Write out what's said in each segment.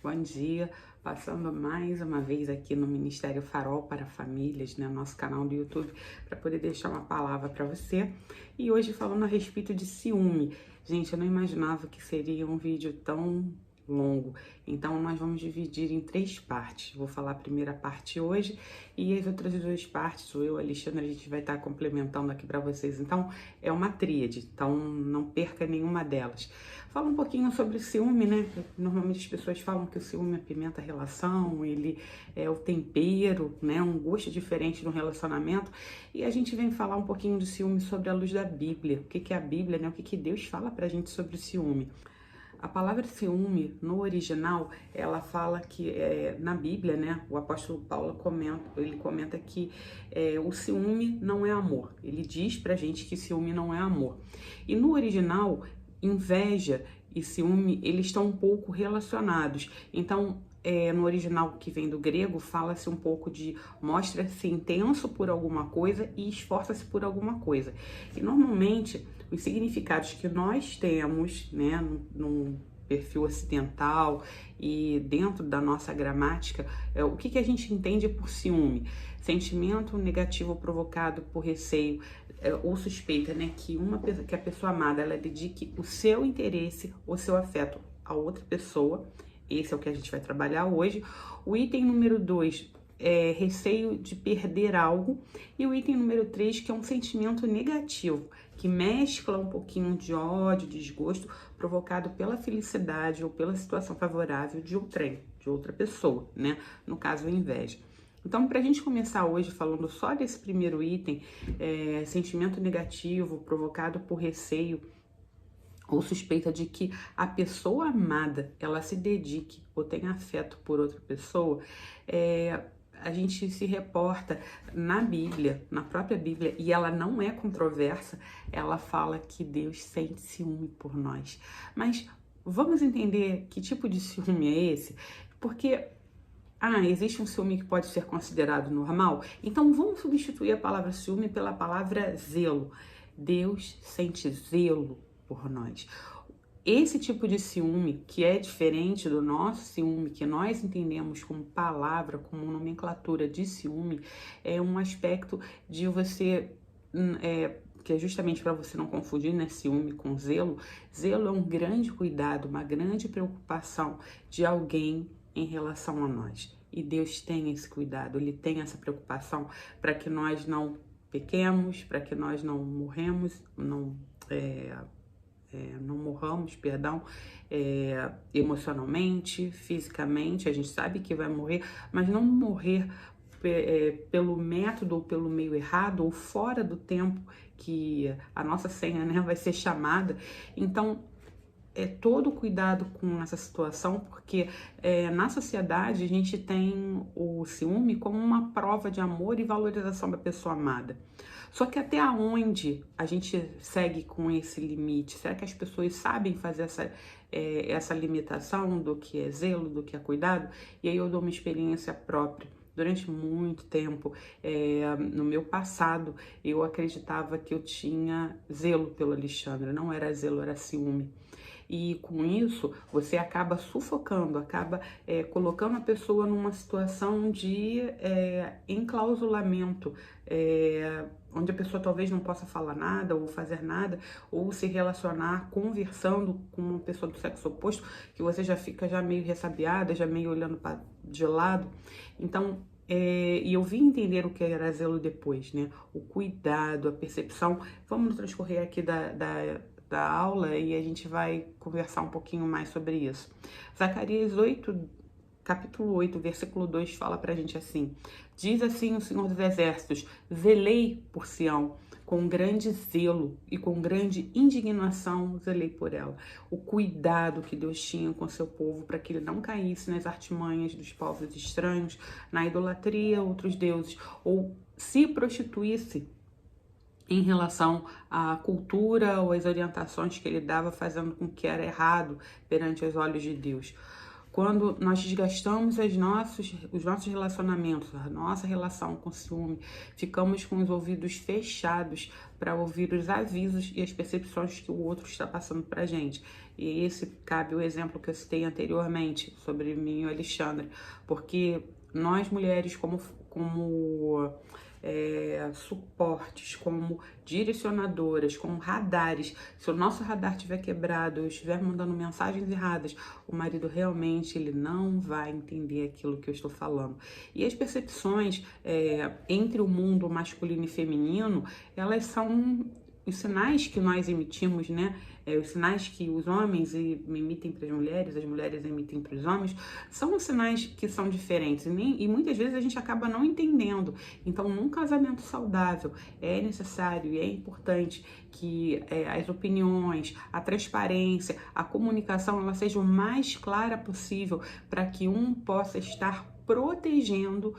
Bom dia, passando mais uma vez aqui no Ministério Farol para Famílias, né, nosso canal do YouTube, para poder deixar uma palavra para você. E hoje falando a respeito de ciúme. Gente, eu não imaginava que seria um vídeo tão longo, então nós vamos dividir em 3 partes. Vou falar a primeira parte hoje e as outras 2 partes, eu e o Alexandre, a gente vai estar complementando aqui para vocês. Então, é uma tríade, então não perca nenhuma delas. Fala um pouquinho sobre o ciúme, né? Normalmente as pessoas falam que o ciúme apimenta a relação, ele é o tempero, né? Um gosto diferente no relacionamento. E a gente vem falar um pouquinho do ciúme sobre a luz da Bíblia. O que é a Bíblia, né? O que Deus fala pra gente sobre o ciúme. A palavra ciúme, no original, ela fala que na Bíblia, né, o apóstolo Paulo comenta que o ciúme não é amor. Ele diz pra gente que ciúme não é amor. E no original, inveja e ciúme, eles estão um pouco relacionados. Então, no original que vem do grego, fala-se um pouco de mostra-se intenso por alguma coisa e esforça-se por alguma coisa. E normalmente, os significados que nós temos, né, no perfil ocidental e dentro da nossa gramática, o que a gente entende por ciúme? Sentimento negativo provocado por receio ou suspeita, né, que a pessoa amada ela dedique o seu interesse ou seu afeto a outra pessoa. Esse é o que a gente vai trabalhar hoje. O item número 2 é receio de perder algo. E o item número 3, que é um sentimento negativo, que mescla um pouquinho de ódio, desgosto, provocado pela felicidade ou pela situação favorável de outrem, de outra pessoa, né? No caso, a inveja. Então, para a gente começar hoje falando só desse primeiro item, sentimento negativo provocado por receio ou suspeita de que a pessoa amada, ela se dedique ou tenha afeto por outra pessoa, a gente se reporta na Bíblia, na própria Bíblia, e ela não é controversa, ela fala que Deus sente ciúme por nós. Mas vamos entender que tipo de ciúme é esse? Porque existe um ciúme que pode ser considerado normal? Então vamos substituir a palavra ciúme pela palavra zelo. Deus sente zelo por nós. Esse tipo de ciúme, que é diferente do nosso ciúme, que nós entendemos como palavra, como nomenclatura de ciúme, é um aspecto de você, que é justamente para você não confundir, né, ciúme com zelo. Zelo é um grande cuidado, uma grande preocupação de alguém em relação a nós. E Deus tem esse cuidado, Ele tem essa preocupação para que nós não pequemos, para que nós não morremos, não morramos, perdão, emocionalmente, fisicamente. A gente sabe que vai morrer, mas não morrer pelo método ou pelo meio errado ou fora do tempo que a nossa senha, né, vai ser chamada. Então, todo cuidado com essa situação, porque na sociedade a gente tem o ciúme como uma prova de amor e valorização da pessoa amada. Só que até onde a gente segue com esse limite? Será que as pessoas sabem fazer essa limitação do que é zelo, do que é cuidado? E aí eu dou uma experiência própria. Durante muito tempo, no meu passado, eu acreditava que eu tinha zelo pelo Alexandre. Não era zelo, era ciúme. E com isso, você acaba sufocando, acaba colocando a pessoa numa situação de enclausulamento, onde a pessoa talvez não possa falar nada, ou fazer nada, ou se relacionar, conversando com uma pessoa do sexo oposto, que você já fica meio ressabiada, já meio olhando de lado. Então, e eu vim entender o que era zelo depois, né? O cuidado, a percepção. Vamos transcorrer aqui da aula e a gente vai conversar um pouquinho mais sobre isso. Zacarias 8, capítulo 8, versículo 2 fala pra gente assim: diz assim o Senhor dos Exércitos: zelei por Sião, com grande zelo e com grande indignação zelei por ela. O cuidado que Deus tinha com seu povo para que ele não caísse nas artimanhas dos povos estranhos, na idolatria a outros deuses, ou se prostituísse em relação à cultura ou às orientações que ele dava, fazendo com que era errado perante os olhos de Deus. Quando nós desgastamos os nossos relacionamentos, a nossa relação com o ciúme, ficamos com os ouvidos fechados para ouvir os avisos e as percepções que o outro está passando para a gente. E esse cabe o exemplo que eu citei anteriormente sobre mim e o Alexandre, porque nós mulheres como suportes, como direcionadoras, como radares. Se o nosso radar estiver quebrado, eu estiver mandando mensagens erradas, o marido realmente ele não vai entender aquilo que eu estou falando. E as percepções entre o mundo masculino e feminino, elas são os sinais que nós emitimos, né? Os sinais que os homens emitem para as mulheres emitem para os homens, são os sinais que são diferentes e muitas vezes a gente acaba não entendendo. Então, num casamento saudável, é necessário e é importante que as opiniões, a transparência, a comunicação, ela seja o mais clara possível para que um possa estar protegendo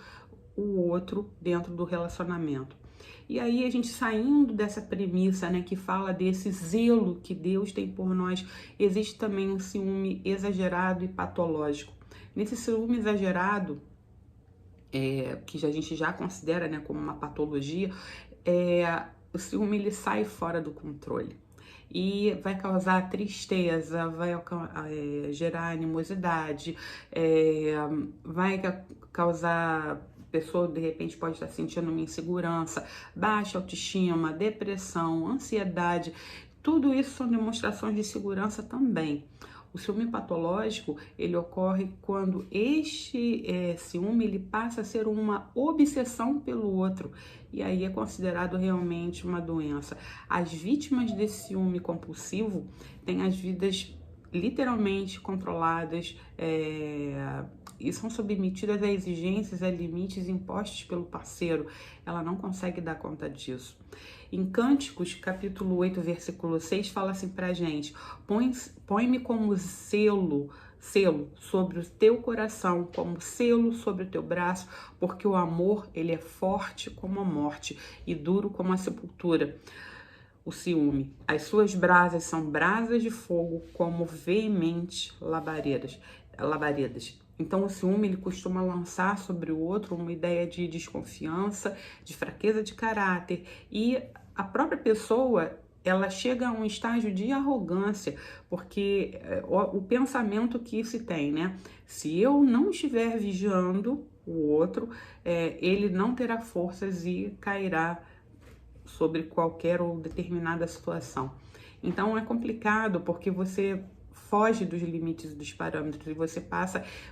o outro dentro do relacionamento. E aí a gente saindo dessa premissa, né, que fala desse zelo que Deus tem por nós, existe também um ciúme exagerado e patológico. Nesse ciúme exagerado, que a gente já considera, né, como uma patologia, o ciúme ele sai fora do controle. E vai causar tristeza, vai gerar animosidade, vai causar... A pessoa de repente pode estar sentindo uma insegurança, baixa autoestima, depressão, ansiedade. Tudo isso são demonstrações de segurança também. O ciúme patológico, ele ocorre quando este ciúme ele passa a ser uma obsessão pelo outro. E aí é considerado realmente uma doença. As vítimas desse ciúme compulsivo têm as vidas literalmente controladas, e são submetidas a exigências, a limites impostos pelo parceiro. Ela não consegue dar conta disso. Em Cânticos, capítulo 8, versículo 6, fala assim pra gente: põe-me como selo sobre o teu coração, como selo sobre o teu braço, porque o amor, ele é forte como a morte e duro como a sepultura. O ciúme, as suas brasas são brasas de fogo como veementes labaredas. Então, o ciúme, ele costuma lançar sobre o outro uma ideia de desconfiança, de fraqueza de caráter, e a própria pessoa, ela chega a um estágio de arrogância, porque o pensamento que se tem, né? Se eu não estiver vigiando o outro, ele não terá forças e cairá sobre qualquer ou determinada situação. Então, é complicado, porque você foge dos limites dos parâmetros e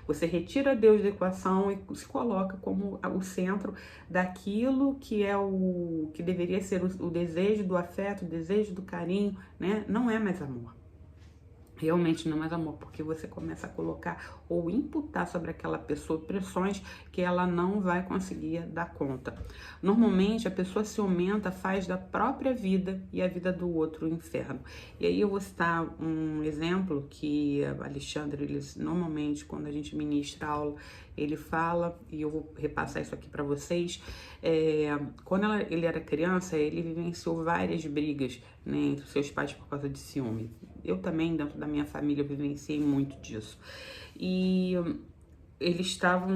você retira Deus da equação e se coloca como o centro daquilo que que deveria ser o desejo do afeto, o desejo do carinho, né? Não é mais amor. Realmente não é mais amor, porque você começa a colocar ou imputar sobre aquela pessoa pressões que ela não vai conseguir dar conta. Normalmente a pessoa ciumenta faz da própria vida e a vida do outro o inferno. E aí eu vou citar um exemplo que Alexandre, ele, normalmente quando a gente ministra aula, ele fala, e eu vou repassar isso aqui para vocês. Quando ele era criança, ele vivenciou várias brigas, né, entre seus pais por causa de ciúme. Eu também, dentro da minha família, vivenciei muito disso. E ele chegava,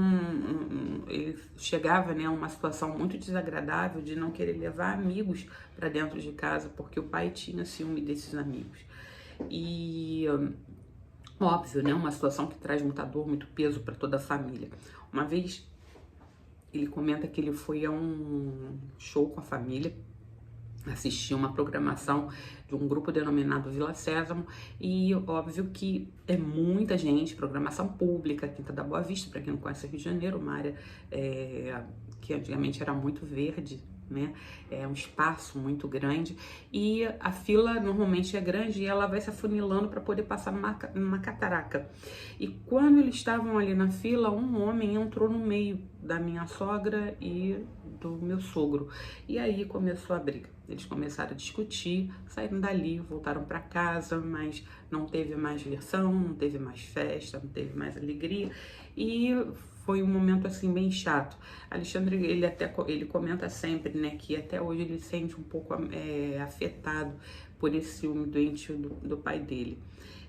né, a uma situação muito desagradável de não querer levar amigos para dentro de casa, porque o pai tinha ciúme desses amigos. E óbvio, né, uma situação que traz muita dor, muito peso para toda a família. Uma vez ele comenta que ele foi a um show com a família, assistir uma programação de um grupo denominado Vila Sésamo, e óbvio que é muita gente, programação pública, Quinta da Boa Vista, para quem não conhece o Rio de Janeiro, uma área que antigamente era muito verde, né? É um espaço muito grande, e a fila normalmente é grande e ela vai se afunilando para poder passar numa catraca. E quando eles estavam ali na fila, um homem entrou no meio da minha sogra e do meu sogro, e aí começou a briga. Eles começaram a discutir, saíram dali, voltaram para casa, mas não teve mais diversão, não teve mais festa, não teve mais alegria, e foi um momento assim bem chato. Alexandre, ele comenta sempre, né, que até hoje ele se sente um pouco afetado por esse ciúme doentio do pai dele.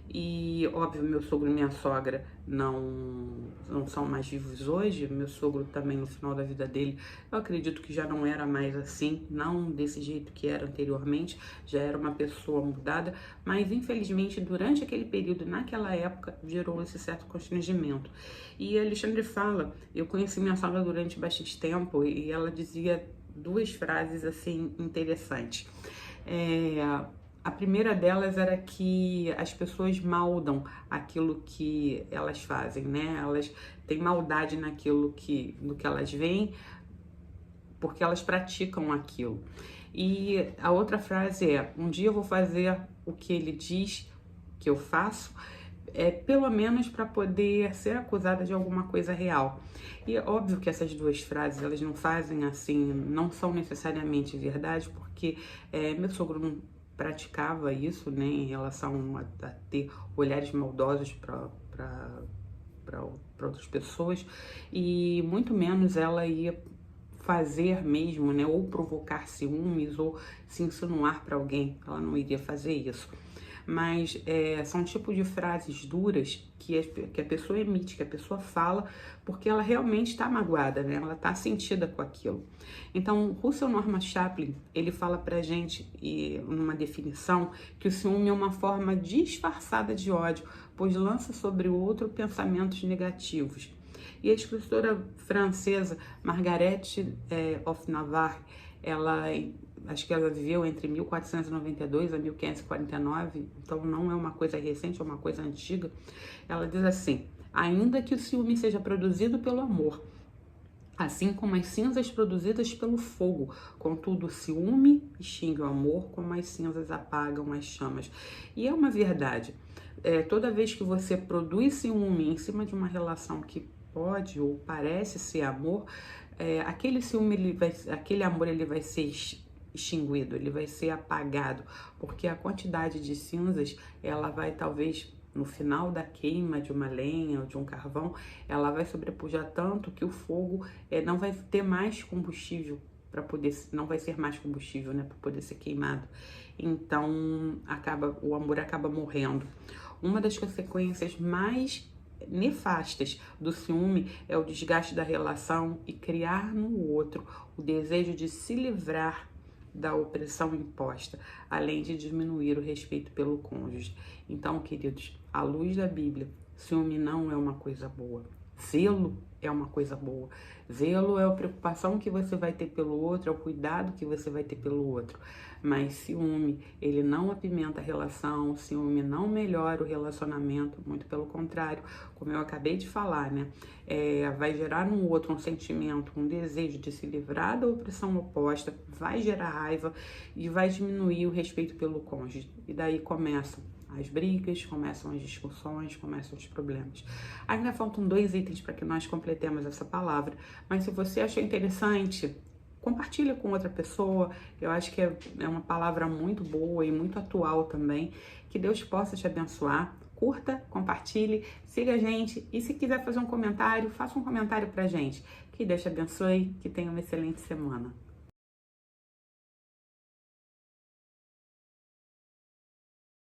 E, óbvio, meu sogro e minha sogra não são mais vivos hoje. Meu sogro também, no final da vida dele, eu acredito que já não era mais assim, não desse jeito que era anteriormente, já era uma pessoa mudada, mas infelizmente durante aquele período, naquela época, gerou esse certo constrangimento. E Alexandre fala, eu conheci minha sogra durante bastante tempo e ela dizia duas frases assim interessantes. A primeira delas era que as pessoas maldam aquilo que elas fazem, né? Elas têm maldade no que elas veem, porque elas praticam aquilo. E a outra frase é: um dia eu vou fazer o que ele diz que eu faço, pelo menos para poder ser acusada de alguma coisa real. E é óbvio que essas duas frases, elas não fazem assim, não são necessariamente verdade, porque meu sogro não praticava isso, né, em relação a ter olhares maldosos para outras pessoas, e muito menos ela ia fazer mesmo, né, ou provocar ciúmes ou se insinuar para alguém. Ela não iria fazer isso. Mas são tipo de frases duras que a pessoa emite, que a pessoa fala, porque ela realmente está magoada, né? Ela está sentida com aquilo. Então, Russell Norman Chaplin, ele fala pra gente, numa definição, que o ciúme é uma forma disfarçada de ódio, pois lança sobre o outro pensamentos negativos. E a escritora francesa Margarethe of Navarre, acho que ela viveu entre 1492 a 1549, então não é uma coisa recente, é uma coisa antiga. Ela diz assim: ainda que o ciúme seja produzido pelo amor, assim como as cinzas produzidas pelo fogo, contudo o ciúme extingue o amor, como as cinzas apagam as chamas. E é uma verdade. Toda vez que você produz ciúme em cima de uma relação que pode ou parece ser amor, aquele ciúme, aquele amor, ele vai ser extinguido, ele vai ser apagado, porque a quantidade de cinzas, ela vai talvez no final da queima de uma lenha ou de um carvão, ela vai sobrepujar tanto que o fogo não vai ter mais combustível para poder, não vai ser mais combustível, né, para poder ser queimado. Então, o amor acaba morrendo. Uma das consequências mais nefastas do ciúme é o desgaste da relação e criar no outro o desejo de se livrar da opressão imposta, além de diminuir o respeito pelo cônjuge. Então, queridos, à luz da Bíblia, ciúme não é uma coisa boa. Zelo é uma coisa boa. Zelo é a preocupação que você vai ter pelo outro, é o cuidado que você vai ter pelo outro. Mas ciúme, ele não apimenta a relação, ciúme não melhora o relacionamento, muito pelo contrário, como eu acabei de falar, né? Vai gerar no outro um sentimento, um desejo de se livrar da opressão oposta, vai gerar raiva e vai diminuir o respeito pelo cônjuge. E daí começam as brigas, começam as discussões, começam os problemas. Ainda faltam 2 itens para que nós completemos essa palavra, mas se você achou interessante, compartilha com outra pessoa. Eu acho que é uma palavra muito boa e muito atual também. Que Deus possa te abençoar. Curta, compartilhe, siga a gente e se quiser fazer um comentário, faça um comentário pra gente. Que Deus te abençoe, que tenha uma excelente semana.